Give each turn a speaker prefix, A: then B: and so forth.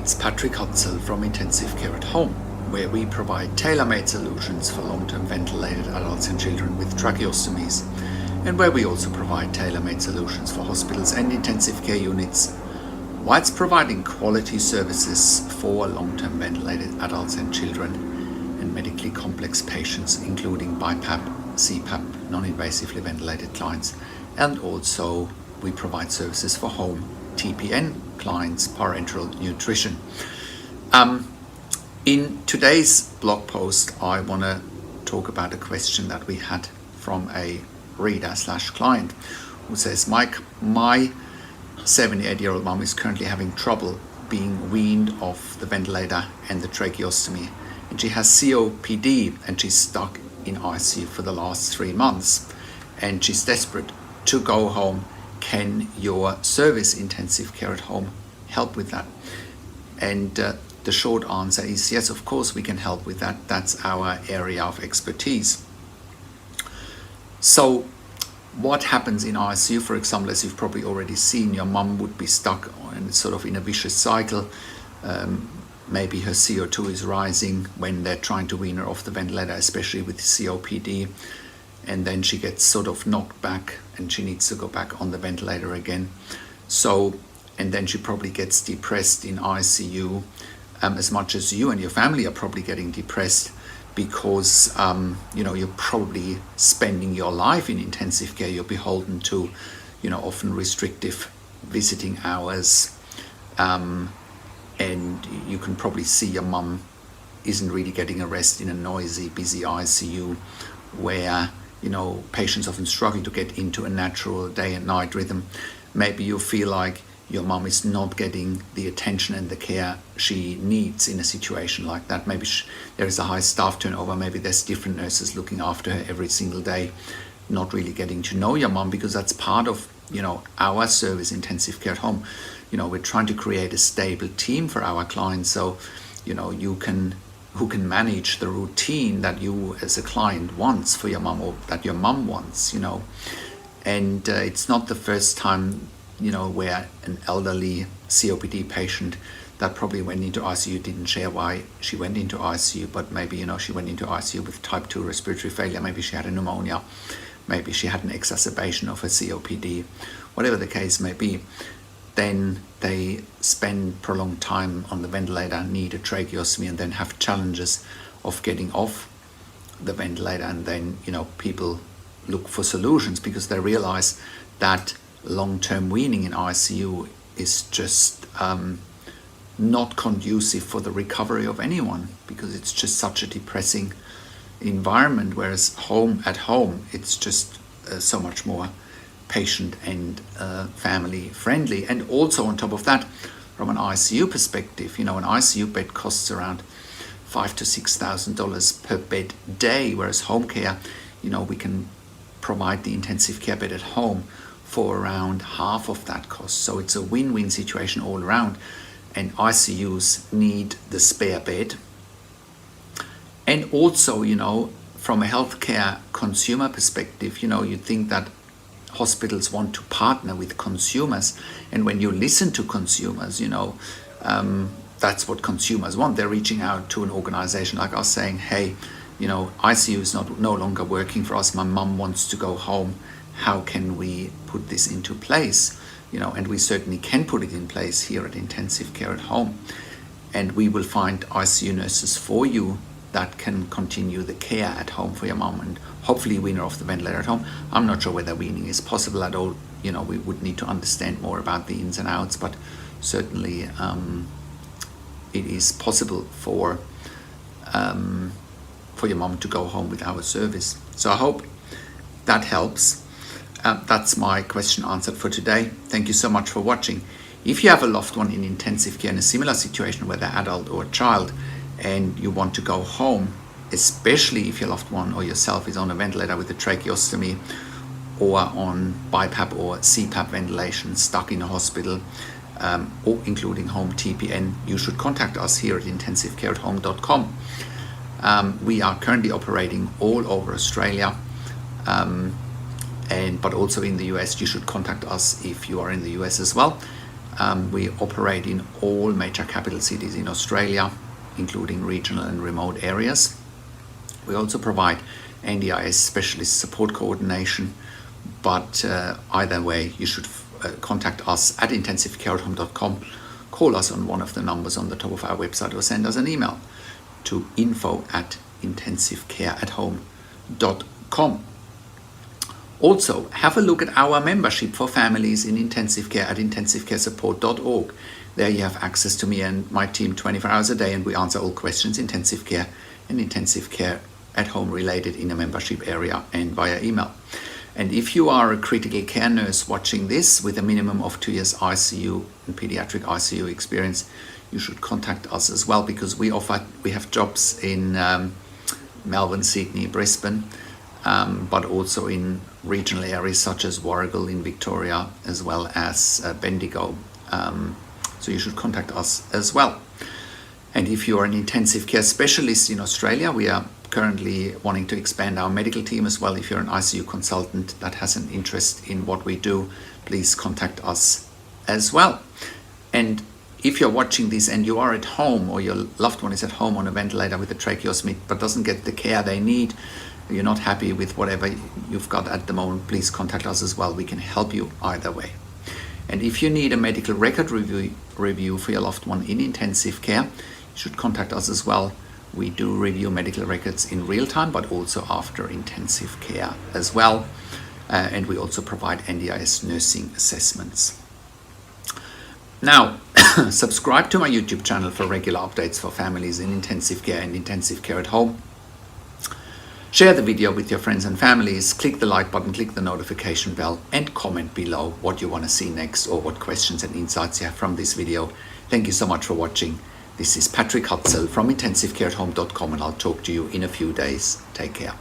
A: It's Patrik Hutzel from Intensive Care at Home, where we provide tailor-made solutions for long-term ventilated adults and children with tracheostomies, and where we also provide tailor-made solutions for hospitals and intensive care units, whilst providing quality services for long-term ventilated adults and children and medically complex patients, including BIPAP, CPAP, non-invasively ventilated clients, and also we provide services for home TPN clients, parenteral nutrition. In today's blog post, I want to talk about a question that we had from a reader/client who says, Mike, my 78-year-old mom is currently having trouble being weaned off the ventilator and the tracheostomy, and she has COPD and she's stuck in ICU for the last 3 months, and she's desperate to go home. Can your service, Intensive Care at Home, help with that? And the short answer is yes, of course we can help with that. That's our area of expertise. So what happens in ICU, for example, as you've probably already seen, your mum would be stuck in a vicious cycle. Maybe her CO2 is rising when they're trying to wean her off the ventilator, especially with COPD. And then she gets sort of knocked back and she needs to go back on the ventilator again. And then she probably gets depressed in ICU, as much as you and your family are probably getting depressed because you're probably spending your life in intensive care. You're beholden to often restrictive visiting hours, and you can probably see your mum isn't really getting a rest in a noisy, busy ICU where patients often struggle to get into a natural day and night rhythm. Maybe you feel like your mum is not getting the attention and the care she needs in a situation like that. Maybe there is a high staff turnover. Maybe there's different nurses looking after her every single day, not really getting to know your mum, because that's part of our service, Intensive Care at Home. We're trying to create a stable team for our clients, so who can manage the routine that you as a client wants for your mum, or that your mum wants, And it's not the first time, where an elderly COPD patient that probably went into ICU didn't share why she went into ICU, but maybe, she went into ICU with type 2 respiratory failure. Maybe she had a pneumonia. Maybe she had an exacerbation of her COPD. Whatever the case may be, then they spend prolonged time on the ventilator, need a tracheostomy, and then have challenges of getting off the ventilator. And then, people look for solutions because they realize that long-term weaning in ICU is just not conducive for the recovery of anyone, because it's just such a depressing environment, whereas at home, it's just so much more patient and family friendly. And also on top of that, from an ICU perspective, an ICU bed costs around $5,000 to $6,000 per bed day, whereas home care, we can provide the intensive care bed at home for around half of that cost. So it's a win-win situation all around, and ICUs need the spare bed. And also, from a healthcare consumer perspective, you'd think that hospitals want to partner with consumers, and when you listen to consumers, that's what consumers want. They're reaching out to an organization like us saying, hey, ICU is no longer working for us. My mum wants to go home. How can we put this into place? And we certainly can put it in place here at Intensive Care at Home, and we will find ICU nurses for you that can continue the care at home for your mum and hopefully wean her off the ventilator at home. I'm not sure whether weaning is possible at all. We would need to understand more about the ins and outs, but certainly it is possible for your mum to go home with our service. So I hope that helps. That's my question answered for today. Thank you so much for watching. If you have a loved one in intensive care in a similar situation, whether adult or child, and you want to go home, especially if your loved one or yourself is on a ventilator with a tracheostomy or on BiPAP or CPAP ventilation, stuck in a hospital, or including home TPN, you should contact us here at intensivecareathome.com. We are currently operating all over Australia, but also in the US. You should contact us if you are in the US as well. We operate in all major capital cities in Australia, including regional and remote areas. We also provide NDIS specialist support coordination, but either way, you should contact us at intensivecareathome.com, call us on one of the numbers on the top of our website, or send us an email to info@intensivecareathome.com. Also, have a look at our membership for families in intensive care at intensivecaresupport.org. There you have access to me and my team 24 hours a day, and we answer all questions intensive care and intensive care at home related in a membership area and via email. And if you are a critical care nurse watching this with a minimum of 2 years ICU and pediatric ICU experience, you should contact us as well, because we have jobs in Melbourne, Sydney, Brisbane, but also in regional areas such as Warragul in Victoria, as well as Bendigo. So you should contact us as well. And if you are an intensive care specialist in Australia, we are currently wanting to expand our medical team as well. If you're an ICU consultant that has an interest in what we do, please contact us as well. And if you're watching this and you are at home, or your loved one is at home on a ventilator with a tracheostomy but doesn't get the care they need, you're not happy with whatever you've got at the moment, please contact us as well. We can help you either way. And if you need a medical record review for your loved one in intensive care, you should contact us as well. We do review medical records in real time, but also after intensive care as well. And we also provide NDIS nursing assessments. Now, subscribe to my YouTube channel for regular updates for families in intensive care and intensive care at home. Share the video with your friends and families, click the like button, click the notification bell, and comment below what you want to see next or what questions and insights you have from this video. Thank you so much for watching. This is Patrik Hutzel from intensivecareathome.com, and I'll talk to you in a few days. Take care.